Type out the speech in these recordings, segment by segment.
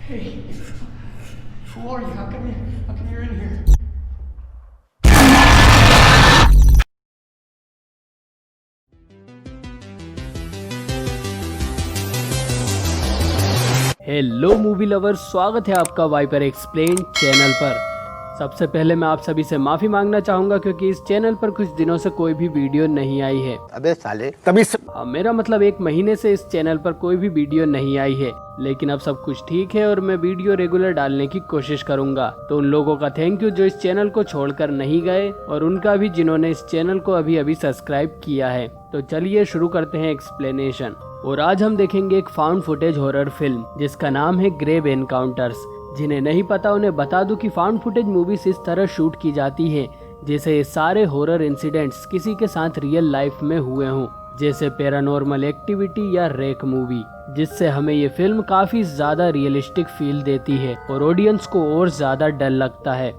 Hey, who are you? How come you're in here? Hello movie lovers, स्वागत है आपका wiper explain channel पर। सबसे पहले मैं आप सभी से माफी मांगना चाहूंगा क्योंकि इस चैनल पर कुछ दिनों से कोई भी वीडियो नहीं आई है। अबे साले तभी मेरा मतलब 1 महीने से इस चैनल पर कोई भी वीडियो नहीं आई है, लेकिन अब सब कुछ ठीक है और मैं वीडियो रेगुलर डालने की कोशिश करूंगा। तो उन लोगों का थैंक यू जो इस चैनल को छोड़कर नहीं गए, और उनका भी जिन्होंने इस चैनल को अभी अभी सब्सक्राइब किया है। तो चलिए शुरू करते हैं एक्सप्लेनेशन। और आज हम देखेंगे एक फाउंड फुटेज हॉरर फिल्म जिसका नाम है ग्रेव एनकाउंटर्स। जिन्हें नहीं पता उन्हें बता दूं कि फाउंड फुटेज मूवीज इस तरह शूट की जाती है जैसे ये सारे हॉरर इंसिडेंट्स किसी के साथ रियल लाइफ में हुए हों, जैसे पैरानॉर्मल एक्टिविटी या रेक मूवी, जिससे हमें ये फिल्म काफी ज्यादा रियलिस्टिक फील देती है और ऑडियंस को और ज्यादा डर लगता है।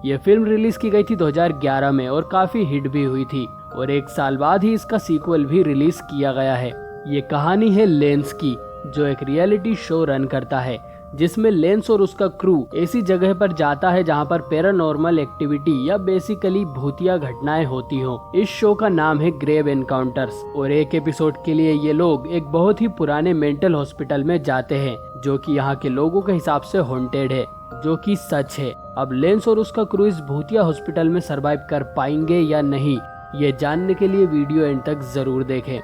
ये फिल्म रिलीज की गई थी 2011 में और काफी हिट भी हुई थी, और 1 साल बाद ही इसका सीक्वल भी रिलीज किया गया है। ये कहानी है लेंस की, जो एक रियलिटी शो रन करता है जिसमें लेंस और उसका क्रू ऐसी जगह पर जाता है जहां पर पैरानॉर्मल एक्टिविटी या बेसिकली भूतिया घटनाएं होती हो। इस शो का नाम है ग्रेव एनकाउंटर्स, और एक एपिसोड के लिए ये लोग एक बहुत ही पुराने मेंटल हॉस्पिटल में जाते हैं जो कि यहाँ के लोगों के हिसाब से हॉन्टेड है, जो कि सच है। अब लेंस और उसका क्रू इस भूतिया हॉस्पिटल में सरवाइव कर पाएंगे या नहीं, ये जानने के लिए वीडियो एंड तक जरूर देखें।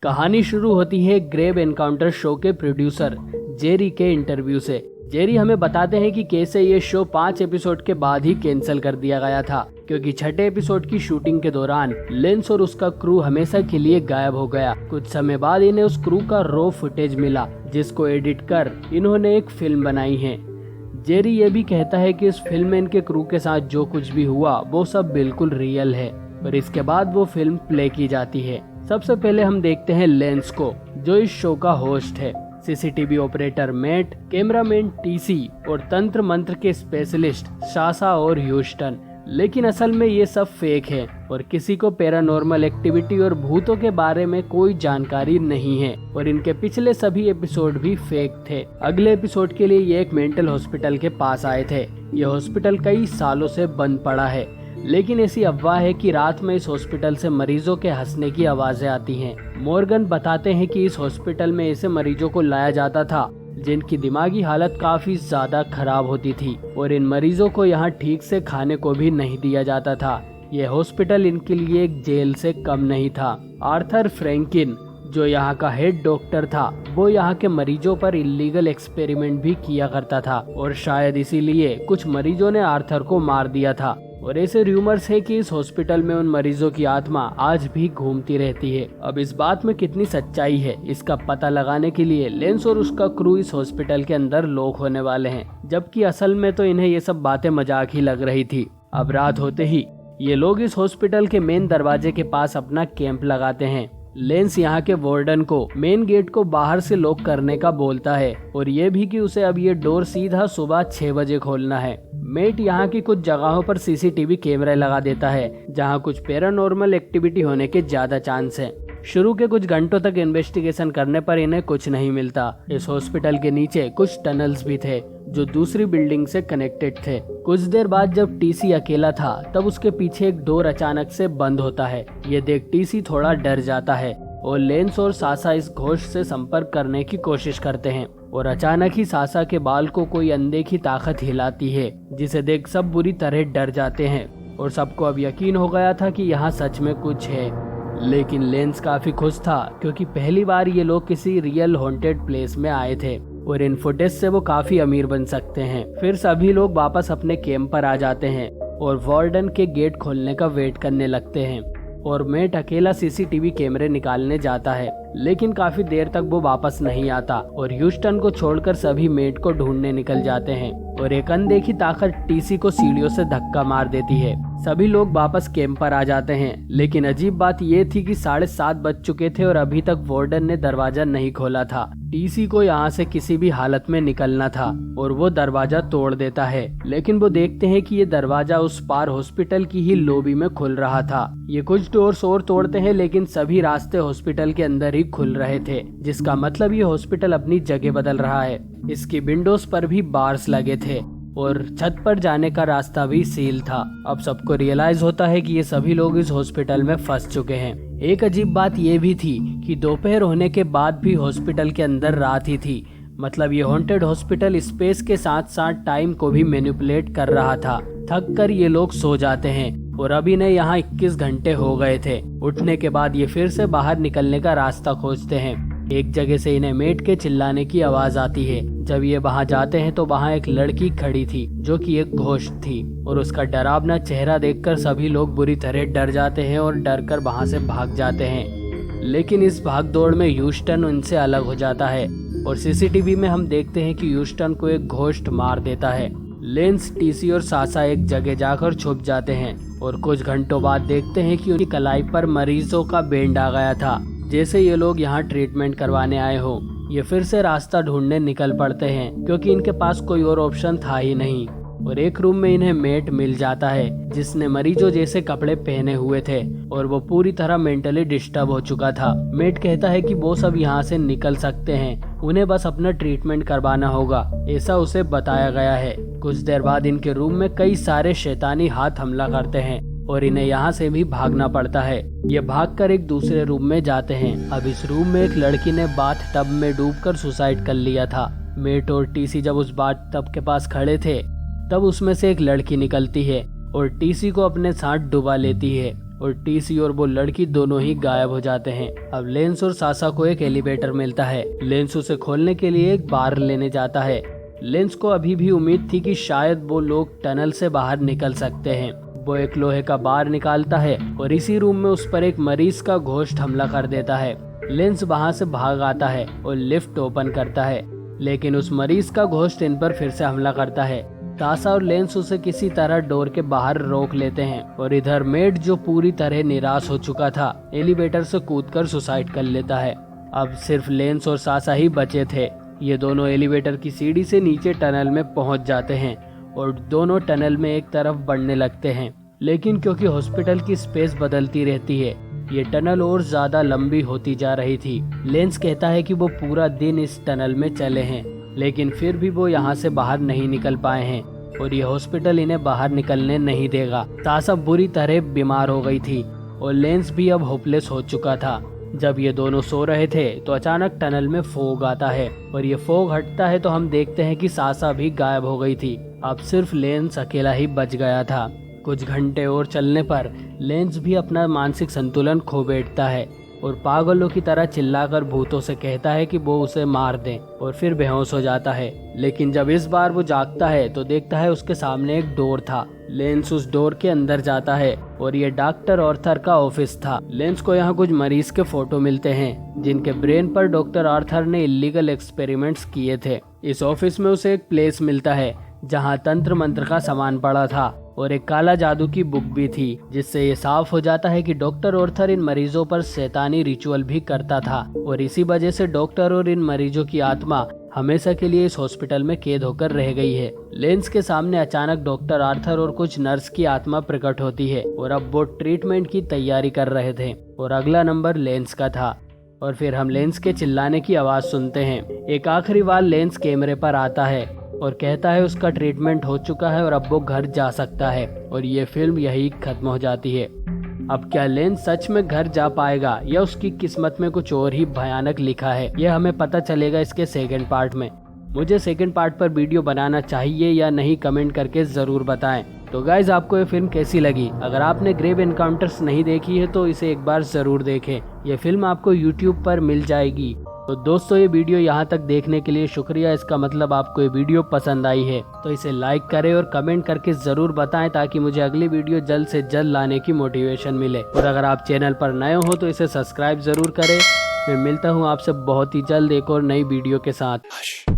कहानी शुरू होती है ग्रेव एनकाउंटर शो के प्रोड्यूसर जेरी के इंटरव्यू से। जेरी हमें बताते हैं कि कैसे ये शो 5 एपिसोड के बाद ही कैंसिल कर दिया गया था, क्योंकि 6ठे एपिसोड की शूटिंग के दौरान लेंस और उसका क्रू हमेशा के लिए गायब हो गया। कुछ समय बाद इन्हें उस क्रू का रॉ फुटेज मिला, जिसको एडिट कर इन्होंने एक फिल्म बनाई है। जेरी ये भी कहता है कि इस फिल्म में इनके क्रू के साथ जो कुछ भी हुआ वो सब बिल्कुल रियल है, और इसके बाद वो फिल्म प्ले की जाती है। सबसे पहले हम देखते हैं लेंस को, जो इस शो का होस्ट है। CCTV operator Matt, cameraman TC और तंत्र मंत्र के स्पेशलिस्ट सासा और ह्यूस्टन। लेकिन असल में ये सब फेक है और किसी को पैरानॉर्मल एक्टिविटी और भूतों के बारे में कोई जानकारी नहीं है, और इनके पिछले सभी एपिसोड भी फेक थे। अगले एपिसोड के लिए ये एक मेंटल हॉस्पिटल के पास आए थे। ये हॉस्पिटल कई सालों से बंद पड़ा है, लेकिन ऐसी अफवाह है कि रात में इस हॉस्पिटल से मरीजों के हंसने की आवाजें आती हैं। मॉर्गन बताते हैं कि इस हॉस्पिटल में ऐसे मरीजों को लाया जाता था जिनकी दिमागी हालत काफी ज्यादा खराब होती थी, और इन मरीजों को यहाँ ठीक से खाने को भी नहीं दिया जाता था। ये हॉस्पिटल इनके लिए एक जेल से कम नहीं था। आर्थर फ्रैंकिन, जो यहाँ का हेड डॉक्टर था, वो यहाँ के मरीजों पर इलीगल एक्सपेरिमेंट भी किया करता था, और शायद इसीलिए कुछ मरीजों ने आर्थर को मार दिया था। और ऐसे रूमर्स है कि इस हॉस्पिटल में उन मरीजों की आत्मा आज भी घूमती रहती है। अब इस बात में कितनी सच्चाई है, इसका पता लगाने के लिए लेंस और उसका क्रू इस हॉस्पिटल के अंदर लॉक होने वाले हैं, जबकि असल में तो इन्हें ये सब बातें मजाक ही लग रही थी। अब रात होते ही ये लोग इस हॉस्पिटल के मेन दरवाजे के पास अपना कैंप लगाते हैं। लेंस यहाँ के वार्डन को मेन गेट को बाहर से लॉक करने का बोलता है, और ये भी कि उसे अब ये डोर सीधा सुबह 6 बजे खोलना है। मेट यहाँ की कुछ जगहों पर सीसीटीवी कैमरे लगा देता है जहाँ कुछ पैरानॉर्मल एक्टिविटी होने के ज्यादा चांस है। शुरू के कुछ घंटों तक इन्वेस्टिगेशन करने पर इन्हें कुछ नहीं मिलता। इस हॉस्पिटल के नीचे कुछ टनल्स भी थे जो दूसरी बिल्डिंग से कनेक्टेड थे। कुछ देर बाद जब टीसी अकेला था तब उसके पीछे एक डोर अचानक से बंद होता है। ये देख टीसी थोड़ा डर जाता है और लेंस और सासा इस घोस्ट से संपर्क करने की कोशिश करते हैं, और अचानक ही सासा के बाल को कोई अनदेखी ताकत हिलाती है, जिसे देख सब बुरी तरह डर जाते हैं, और सबको अब यकीन हो गया था कि यहाँ सच में कुछ है। लेकिन लेंस काफी खुश था क्योंकि पहली बार ये लोग किसी रियल हॉन्टेड प्लेस में आए थे, और इन फुटेज से वो काफी अमीर बन सकते हैं। फिर सभी लोग वापस अपने कैंप पर आ जाते हैं और वार्डन के गेट खोलने का वेट करने लगते हैं, और मेट अकेला सीसीटीवी कैमरे निकालने जाता है, लेकिन काफी देर तक वो वापस नहीं आता, और ह्यूस्टन को छोड़कर सभी मेट को ढूंढने निकल जाते हैं। और एक अनदेखी ताकत टीसी को सीढ़ियों से धक्का मार देती है। सभी लोग वापस कैंप पर आ जाते हैं, लेकिन अजीब बात ये थी कि 7:30 बज चुके थे और अभी तक वार्डन ने दरवाजा नहीं खोला था। टीसी को यहाँ से किसी भी हालत में निकलना था और वो दरवाजा तोड़ देता है, लेकिन वो देखते हैं कि ये दरवाजा उस पार हॉस्पिटल की ही लॉबी में खुल रहा था। ये कुछ डोर्स और तोड़ते हैं, लेकिन सभी रास्ते हॉस्पिटल के अंदर ही खुल रहे थे, जिसका मतलब ये हॉस्पिटल अपनी जगह बदल रहा है। इसकी विंडोज पर भी बार्स लगे थे और छत पर जाने का रास्ता भी सील था। अब सबको रियलाइज होता है कि ये सभी लोग इस हॉस्पिटल में फंस चुके हैं। एक अजीब बात ये भी थी कि दोपहर होने के बाद भी हॉस्पिटल के अंदर रात ही थी। मतलब ये हॉन्टेड हॉस्पिटल स्पेस के साथ साथ टाइम को भी मैनिपुलेट कर रहा था। थक कर ये लोग सो जाते हैं और अभी ने यहाँ 21 घंटे हो गए थे। उठने के बाद ये फिर से बाहर निकलने का रास्ता खोजते हैं। एक जगह से इन्हें मेट के चिल्लाने की आवाज आती है। जब ये वहां जाते हैं तो वहां एक लड़की खड़ी थी जो कि एक घोस्ट थी और उसका डरावना चेहरा देखकर सभी लोग बुरी तरह डर जाते हैं और डर कर वहां से भाग जाते हैं। लेकिन इस भागदौड़ में ह्यूस्टन उनसे अलग हो जाता है और सीसीटीवी में हम देखते हैं कि ह्यूस्टन को एक घोस्ट मार देता है। लेंस, टीसी और सासा एक जगह जाकर छुप जाते हैं और कुछ घंटों बाद देखते हैं कि उनकी कलाई पर मरीजों का बैंड आ गया था, जैसे ये लोग यहाँ ट्रीटमेंट करवाने आए हो। ये फिर से रास्ता ढूंढने निकल पड़ते हैं क्योंकि इनके पास कोई और ऑप्शन था ही नहीं। और एक रूम में इन्हें मेट मिल जाता है जिसने मरीजों जैसे कपड़े पहने हुए थे और वो पूरी तरह मेंटली डिस्टर्ब हो चुका था। मेट कहता है कि वो सब यहाँ से निकल सकते हैं, उन्हें बस अपना ट्रीटमेंट करवाना होगा, ऐसा उसे बताया गया है। कुछ देर बाद इनके रूम में कई सारे शैतानी हाथ हमला करते हैं और इन्हें यहाँ से भी भागना पड़ता है। ये भागकर एक दूसरे रूम में जाते हैं। अब इस रूम में एक लड़की ने बाथ टब में डूबकर सुसाइड कर लिया था। मेट और टीसी जब उस बाथ टब के पास खड़े थे तब उसमें से एक लड़की निकलती है और टीसी को अपने साथ डुबा लेती है और टीसी और वो लड़की दोनों ही गायब हो जाते हैं। अब लेंस और सासा को एक एलिवेटर मिलता है। लेंस उसे खोलने के लिए एक बार लेने जाता है। लेंस को अभी भी उम्मीद थी कि शायद वो लोग टनल से बाहर निकल सकते हैं। वो एक लोहे का बार निकालता है और इसी रूम में उस पर एक मरीज का घोस्ट हमला कर देता है। लेंस वहां से भाग आता है और लिफ्ट ओपन करता है, लेकिन उस मरीज का घोस्ट इन पर फिर से हमला करता है। सासा और लेंस उसे किसी तरह डोर के बाहर रोक लेते हैं और इधर मेट, जो पूरी तरह निराश हो चुका था, एलिवेटर से कूदकर सुसाइड कर लेता है। अब सिर्फ लेंस और सासा ही बचे थे। ये दोनों एलिवेटर की सीढ़ी से नीचे टनल में पहुंच जाते हैं और दोनों टनल में एक तरफ बढ़ने लगते हैं। लेकिन क्योंकि हॉस्पिटल की स्पेस बदलती रहती है, ये टनल और ज्यादा लंबी होती जा रही थी। लेंस कहता है कि वो पूरा दिन इस टनल में चले हैं, लेकिन फिर भी वो यहाँ से बाहर नहीं निकल पाए हैं और ये हॉस्पिटल इन्हें बाहर निकलने नहीं देगा। सासा बुरी तरह बीमार हो गई थी और लेंस भी अब होपलेस हो चुका था। जब ये दोनों सो रहे थे तो अचानक टनल में फोग आता है और ये फोग हटता है तो हम देखते हैं कि सासा भी गायब हो गई थी। अब सिर्फ लेंस अकेला ही बच गया था। कुछ घंटे और चलने पर लेंस भी अपना मानसिक संतुलन खो बैठता है और पागलों की तरह चिल्लाकर भूतों से कहता है कि वो उसे मार दें और फिर बेहोश हो जाता है। लेकिन जब इस बार वो जागता है तो देखता है उसके सामने एक डोर था। लेंस उस डोर के अंदर जाता है और ये डॉक्टर आर्थर का ऑफिस था। लेंस को यहाँ कुछ मरीज के फोटो मिलते हैं जिनके ब्रेन पर डॉक्टर आर्थर ने इलीगल एक्सपेरिमेंट्स किए थे। इस ऑफिस में उसे एक प्लेस मिलता है जहाँ तंत्र मंत्र का सामान पड़ा था और एक काला जादू की बुक भी थी, जिससे ये साफ हो जाता है कि डॉक्टर आर्थर इन मरीजों पर शैतानी रिचुअल भी करता था और इसी वजह से डॉक्टर और इन मरीजों की आत्मा हमेशा के लिए इस हॉस्पिटल में कैद होकर रह गई है। लेंस के सामने अचानक डॉक्टर आर्थर और कुछ नर्स की आत्मा प्रकट होती है और अब वो ट्रीटमेंट की तैयारी कर रहे थे और अगला नंबर लेंस का था। और फिर हम लेंस के चिल्लाने की आवाज सुनते हैं। एक आखिरी बार लेंस कैमरे पर आता है और कहता है उसका ट्रीटमेंट हो चुका है और अब वो घर जा सकता है और ये फिल्म यही खत्म हो जाती है। अब क्या लेंस सच में घर जा पाएगा या उसकी किस्मत में कुछ और ही भयानक लिखा है, यह हमें पता चलेगा इसके सेकंड पार्ट में। मुझे सेकंड पार्ट पर वीडियो बनाना चाहिए या नहीं, कमेंट करके जरूर बताएं। तो गाइज, आपको ये फिल्म कैसी लगी? अगर आपने ग्रेव एनकाउंटर्स नहीं देखी है तो इसे एक बार जरूर देखें। ये फिल्म आपको YouTube पर मिल जाएगी। तो दोस्तों, ये वीडियो यहाँ तक देखने के लिए शुक्रिया। इसका मतलब आपको ये वीडियो पसंद आई है तो इसे लाइक करें और कमेंट करके जरूर बताएं ताकि मुझे अगली वीडियो जल्द से जल्द लाने की मोटिवेशन मिले। और अगर आप चैनल पर नए हो तो इसे सब्सक्राइब जरूर करें। मैं मिलता हूँ आपसे बहुत ही जल्द एक और नई वीडियो के साथ।